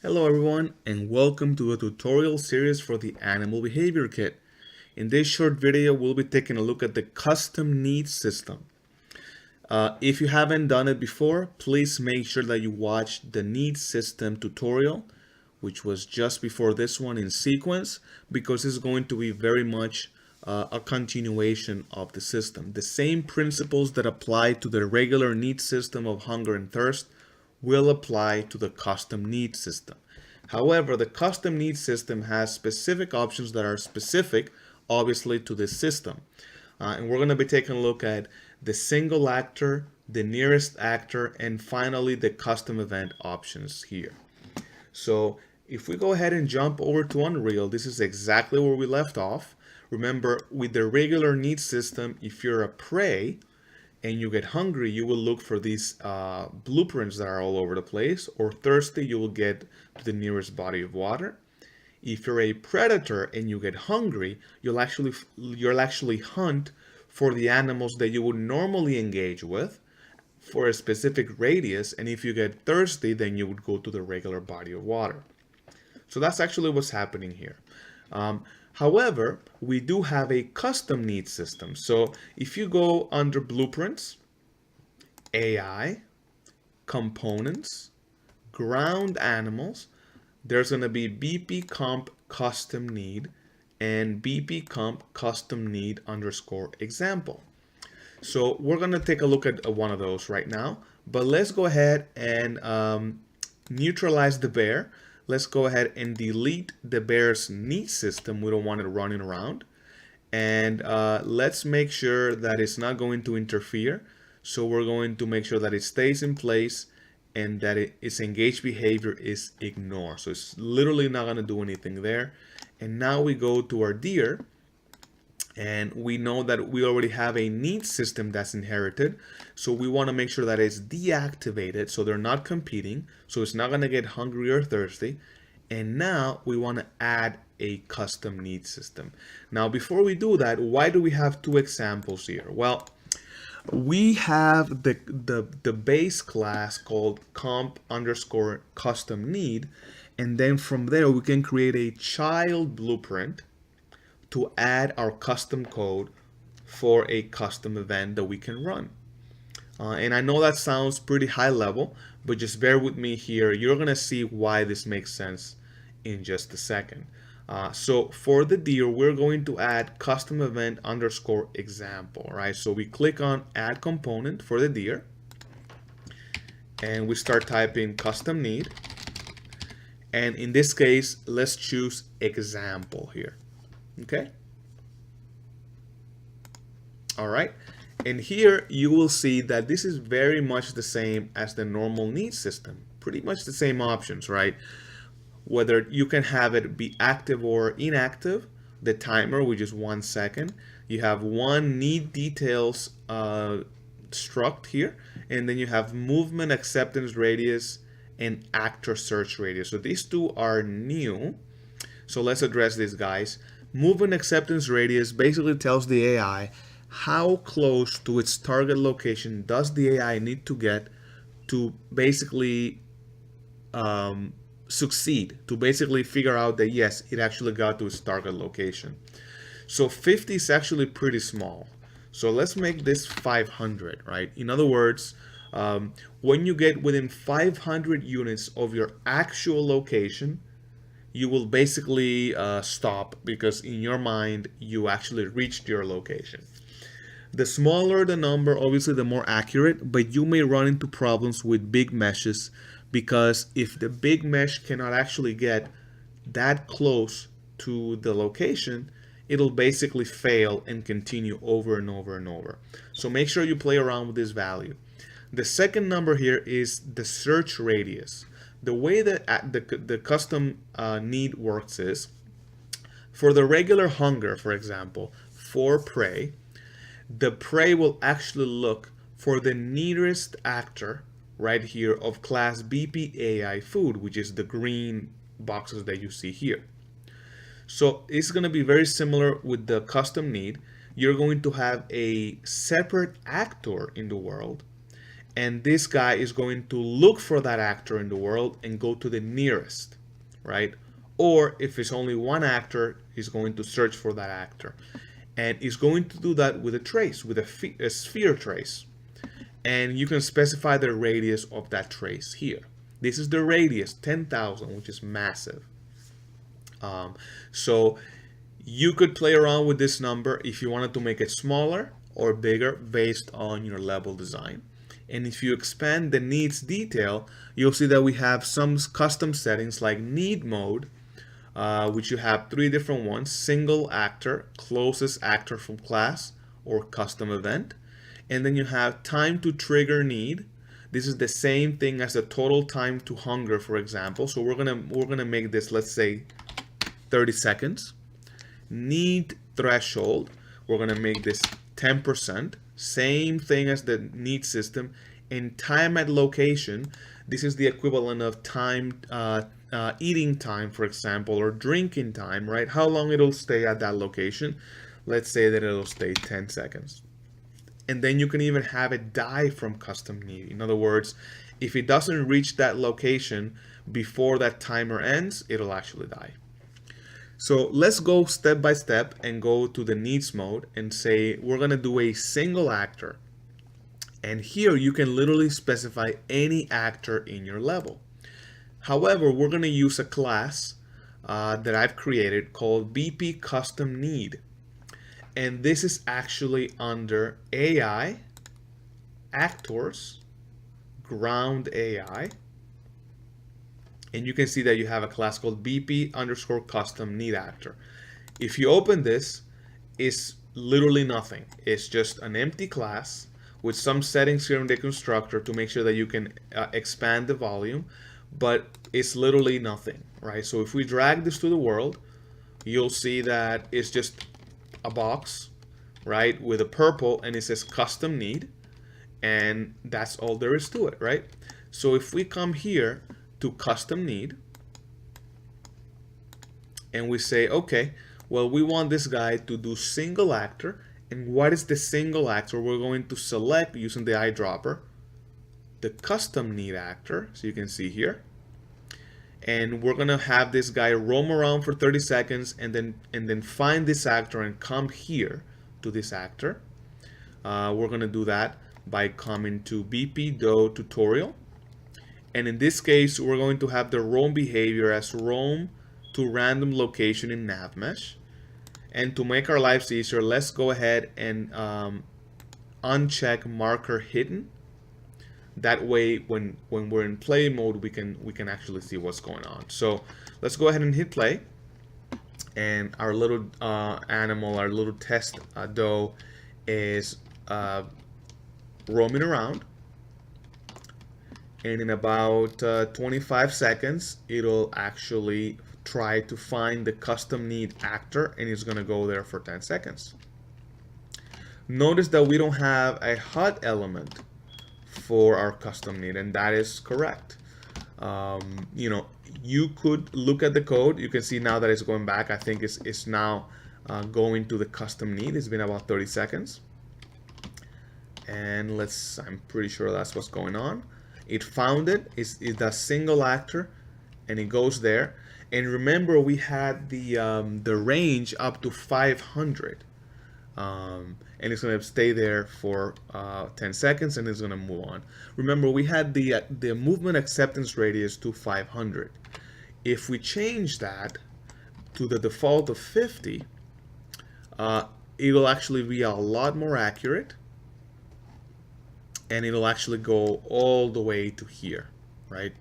Hello everyone and welcome to a tutorial series for the Animal Behavior Kit. In this short video, we'll be taking a look at the custom needs system. If you haven't done it before, please make sure that you watch the needs system tutorial, which was just before this one in sequence, because it's going to be very much a continuation of the system. The same principles that apply to the regular needs system of hunger and thirst will apply to the custom needs system. However, the custom needs system has specific options that are specific, obviously, to this system. And we're going to be taking a look at the single actor, the nearest actor, and finally the custom event options here. So if we go ahead and jump over to Unreal, this is exactly where we left off. Remember, with the regular needs system, if you're a prey, and you get hungry, you will look for these blueprints that are all over the place, or thirsty, you will get to the nearest body of water. If you're a predator and you get hungry, you'll actually hunt for the animals that you would normally engage with for a specific radius, and if you get thirsty, then you would go to the regular body of water. So that's actually what's happening here. However, we do have a custom needs system. So if you go under Blueprints, AI, Components, Ground Animals, there's going to be BP Comp Custom Need and BP Comp Custom Need underscore example. So we're going to take a look at one of those right now, but let's go ahead and neutralize the bear. Let's go ahead and delete the bear's need system. We don't want it running around. And let's make sure that it's not going to interfere. So we're going to make sure that it stays in place and that its engaged behavior is ignored. So it's literally not going to do anything there. And now we go to our deer. And we know that we already have a need system that's inherited. So we want to make sure that it's deactivated so they're not competing. So it's not going to get hungry or thirsty. And now we want to add a custom need system. Now, before we do that, why do we have two examples here? Well, we have the base class called comp underscore custom need. And then from there, we can create a child blueprint to add our custom code for a custom event that we can run. And I know that sounds pretty high level, but just bear with me here. You're going to see why this makes sense in just a second. So for the deer, we're going to add custom event underscore example, right? So we click on add component for the deer, and we start typing custom need. And in this case, let's choose example here. Okay. All right. And here you will see that this is very much the same as the normal needs system. Pretty much the same options, right? Whether you can have it be active or inactive, the timer, which is 1 second. You have one need details struct here, and then you have movement acceptance radius and actor search radius. So these two are new. So let's address these guys. Movement acceptance radius basically tells the AI how close to its target location does the AI need to get to basically succeed, to basically figure out that yes, it actually got to its target location. So 50 is actually pretty small. So let's make this 500, right? In other words, when you get within 500 units of your actual location, you will basically stop because in your mind you actually reached your location. The smaller the number, obviously the more accurate, but you may run into problems with big meshes because if the big mesh cannot actually get that close to the location, it'll basically fail and continue over and over and over. So make sure you play around with this value. The second number here is the search radius. The way that the custom need works is, for the regular hunger, for example, for prey, the prey will actually look for the nearest actor right here of class BPAI food, which is the green boxes that you see here. So it's going to be very similar with the custom need. You're going to have a separate actor in the world, and this guy is going to look for that actor in the world and go to the nearest, right? Or if it's only one actor, he's going to search for that actor. And he's going to do that with a trace, with a sphere trace. And you can specify the radius of that trace here. This is the radius, 10,000, which is massive. So you could play around with this number if you wanted to make it smaller or bigger based on your level design. And if you expand the needs detail, you'll see that we have some custom settings like need mode, which you have 3 different ones: single actor, closest actor from class, or custom event. And then you have time to trigger need. This is the same thing as the total time to hunger, for example. So we're gonna make this, let's say, 30 seconds. Need threshold, we're gonna make this 10%. Same thing as the need system. And time at location, this is the equivalent of time, eating time, for example, or drinking time, right? How long it'll stay at that location. Let's say that it'll stay 10 seconds. And then you can even have it die from custom need. In other words, if it doesn't reach that location before that timer ends, it'll actually die. So let's go step by step and go to the needs mode and say we're going to do a single actor. And here you can literally specify any actor in your level. However, we're going to use a class that I've created called BP Custom Need. And this is actually under AI, Actors, Ground AI. And you can see that you have a class called BP underscore custom need actor. If you open this, it's literally nothing. It's just an empty class with some settings here in the constructor to make sure that you can expand the volume, but it's literally nothing, right? So if we drag this to the world, you'll see that it's just a box, right, with a purple, and it says custom need, and that's all there is to it, right? So if we come here to custom need and we say, okay, well, we want this guy to do single actor. And what is the single actor? We're going to select, using the eyedropper, the custom need actor, so you can see here. And we're gonna have this guy roam around for 30 seconds and then find this actor and come here to this actor. We're gonna do that by coming to BP Do tutorial. And in this case, we're going to have the roam behavior as roam to random location in NavMesh. And to make our lives easier, let's go ahead and uncheck marker hidden. That way, when we're in play mode, we can actually see what's going on. So let's go ahead and hit play. And our little animal, our little test doe is roaming around. And in about 25 seconds, it'll actually try to find the custom need actor, and it's going to go there for 10 seconds. Notice that we don't have a HUD element for our custom need, and that is correct. You know, you could look at the code. You can see now that it's going back. I think it's now going to the custom need. It's been about 30 seconds. And I'm pretty sure that's what's going on. It found it. It does single actor, and it goes there. And remember, we had the range up to 500, and it's going to stay there for 10 seconds, and it's going to move on. Remember, we had the movement acceptance radius to 500. If we change that to the default of 50, it'll actually be a lot more accurate. And it'll actually go all the way to here, right?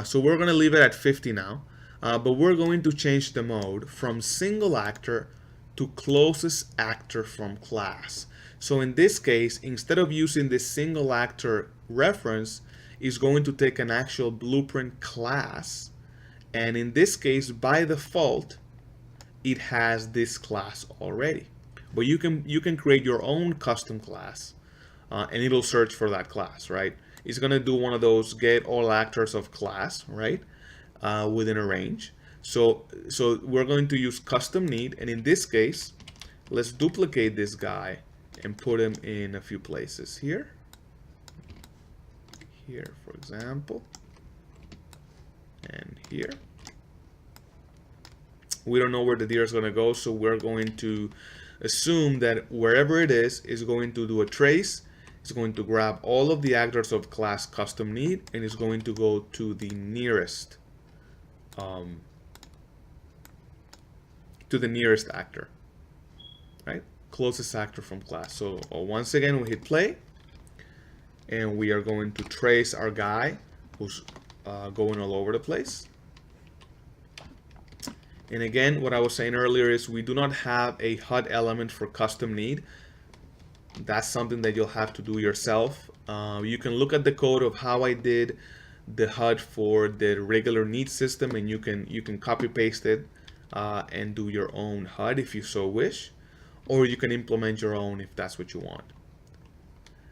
So we're going to leave it at 50 now, but we're going to change the mode from single actor to closest actor from class. So in this case, instead of using this single actor reference, it's going to take an actual blueprint class. And in this case, by default, it has this class already. But you can create your own custom class. And it'll search for that class, right? It's going to do one of those get all actors of class, right? Within a range. So we're going to use custom need. And in this case, let's duplicate this guy and put him in a few places here. here, for example, and here. We don't know where the deer is going to go, so we're going to assume that wherever it is going to do a trace. It's going to grab all of the actors of class custom need, and it's going to go to the nearest actor, right? Closest actor from class. So once again, we hit play, and we are going to trace our guy who's going all over the place. And again, what I was saying earlier is we do not have a HUD element for custom need. That's something that you'll have to do yourself. You can look at the code of how I did the HUD for the regular need system, and you can copy paste it and do your own HUD if you so wish, or you can implement your own if that's what you want.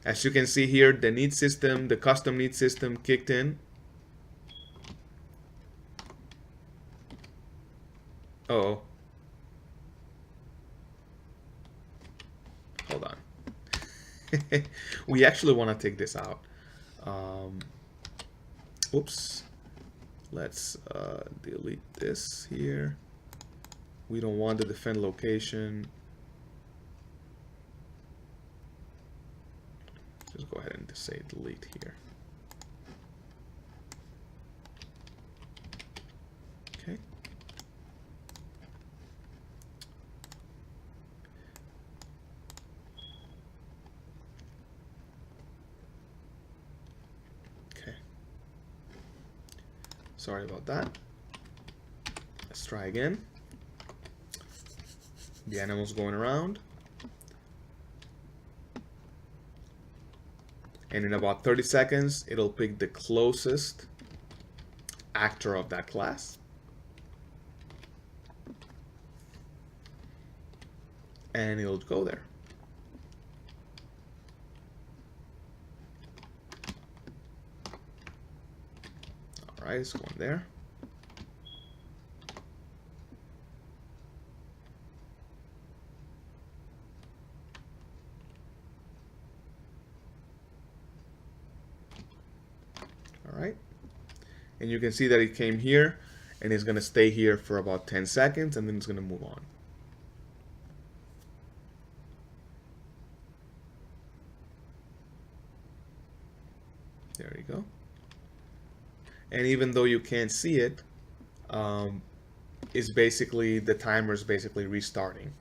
As you can see here, the need system, the custom need system kicked in. Uh-oh. Hold on. We actually want to take this out. Oops. Let's delete this here. We don't want the defend location. Just go ahead and just say delete here. Okay. Sorry about that. Let's try again. The animal's going around. And in about 30 seconds, it'll pick the closest actor of that class. And it'll go there. Alright, it's going there. Alright. And you can see that it came here and it's going to stay here for about 10 seconds and then it's going to move on. There you go. And even though you can't see it, it's basically, the timer is basically restarting.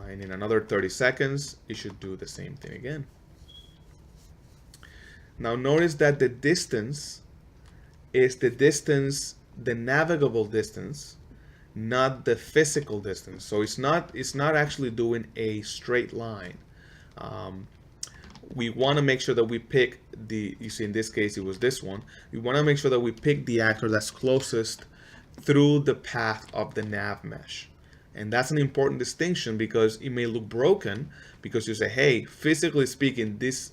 And in another 30 seconds, it should do the same thing again. Now notice that the distance is the distance, the navigable distance, not the physical distance. So it's not actually doing a straight line. We want to make sure that we pick the, you see in this case it was this one, we want to make sure that we pick the actor that's closest through the path of the nav mesh. And that's an important distinction because it may look broken because you say, hey, physically speaking, this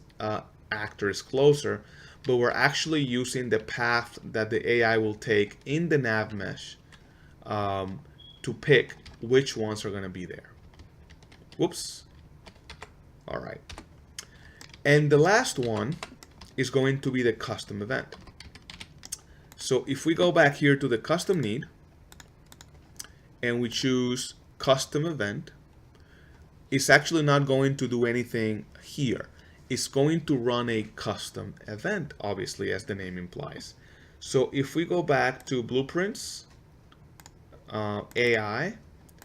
actor is closer, but we're actually using the path that the AI will take in the nav mesh to pick which ones are going to be there. Whoops. All right. And the last one is going to be the custom event. So if we go back here to the custom need and we choose custom event, it's actually not going to do anything here. It's going to run a custom event, obviously, as the name implies. So if we go back to blueprints, AI,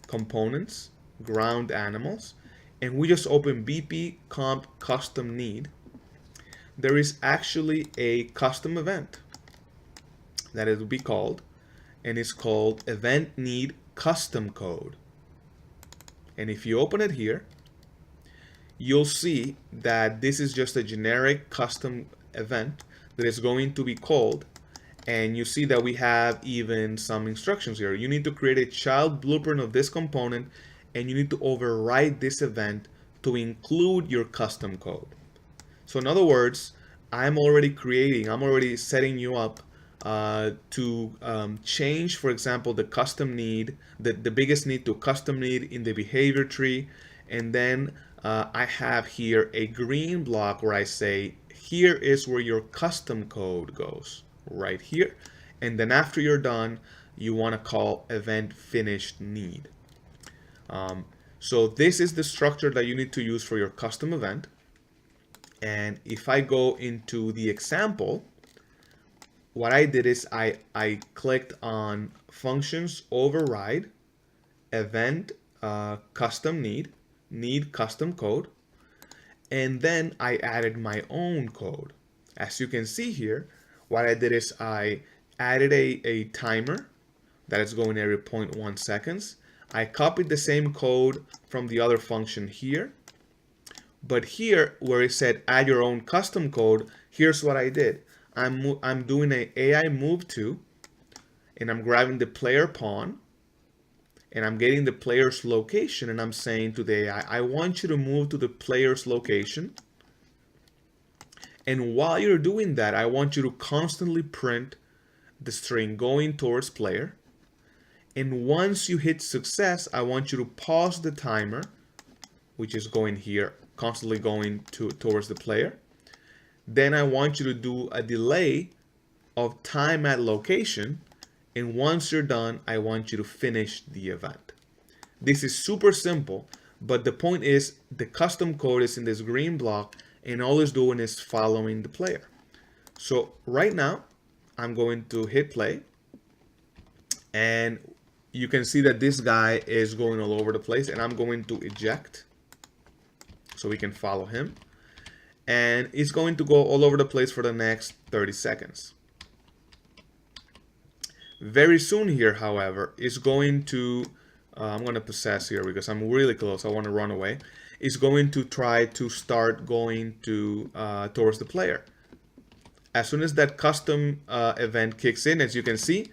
components, ground animals, and we just open BP comp custom need, there is actually a custom event that it will be called, and it's called event need custom code. And if you open it here, you'll see that this is just a generic custom event that is going to be called, and you see that we have even some instructions here. You need to create a child blueprint of this component, and you need to override this event to include your custom code. So in other words, I'm already setting you up to change, for example, the custom need, the biggest need to custom need in the behavior tree. And then I have here a green block where I say here is where your custom code goes, right here. And then after you're done, you want to call event finished need. So this is the structure that you need to use for your custom event. And if I go into the example, what I did is I clicked on functions override, event custom need custom code, and then I added my own code. As you can see here, what I did is I added a timer that is going every 0.1 seconds. I copied the same code from the other function here, but here where it said add your own custom code, here's what I did. I'm doing an AI move to, and I'm grabbing the player pawn, and I'm getting the player's location, and I'm saying to the AI, I want you to move to the player's location. And while you're doing that, I want you to constantly print the string going towards player. And once you hit success, I want you to pause the timer, which is going here, constantly going towards the player. Then I want you to do a delay of time at location. And once you're done, I want you to finish the event. This is super simple, but the point is the custom code is in this green block, and all it's doing is following the player. So right now, I'm going to hit play, and you can see that this guy is going all over the place, and I'm going to eject so we can follow him. And it's going to go all over the place for the next 30 seconds. Very soon here, however, is going to, I'm going to possess here because I'm really close. I want to run away. It's going to try to start going to towards the player. As soon as that custom event kicks in, as you can see,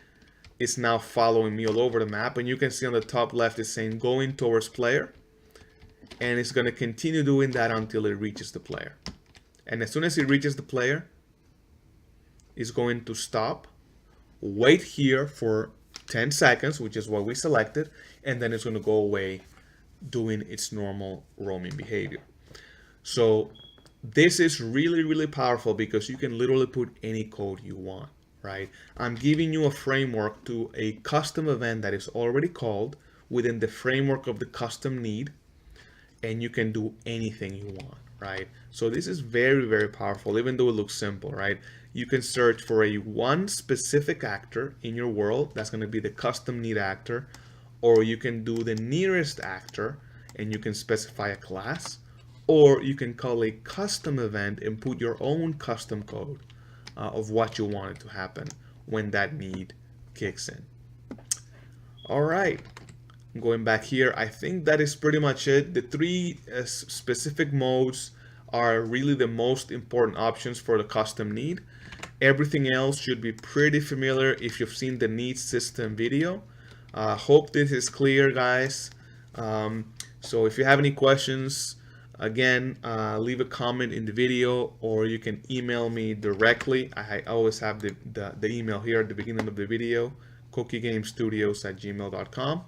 it's now following me all over the map. And you can see on the top left is saying going towards player. And it's going to continue doing that until it reaches the player. And as soon as it reaches the player, it's going to stop, wait here for 10 seconds, which is what we selected, and then it's going to go away doing its normal roaming behavior. So this is really, really powerful because you can literally put any code you want, right? I'm giving you a framework to a custom event that is already called within the framework of the custom need, and you can do anything you want, right? So this is very, very powerful, even though it looks simple, right? You can search for one specific actor in your world. That's going to be the custom need actor. Or you can do the nearest actor and you can specify a class. Or you can call a custom event and put your own custom code of what you want it to happen when that need kicks in. All right. Going back here, I think that is pretty much it. The three specific modes are really the most important options for the custom need. Everything else should be pretty familiar if you've seen the need system video. Hope this is clear, guys. So if you have any questions, again, leave a comment in the video, or you can email me directly. I always have the email here at the beginning of the video, cookiegamestudios@gmail.com.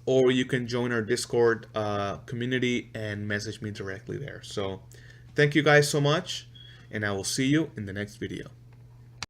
Or you can join our Discord community and message me directly there. So thank you guys so much, and I will see you in the next video.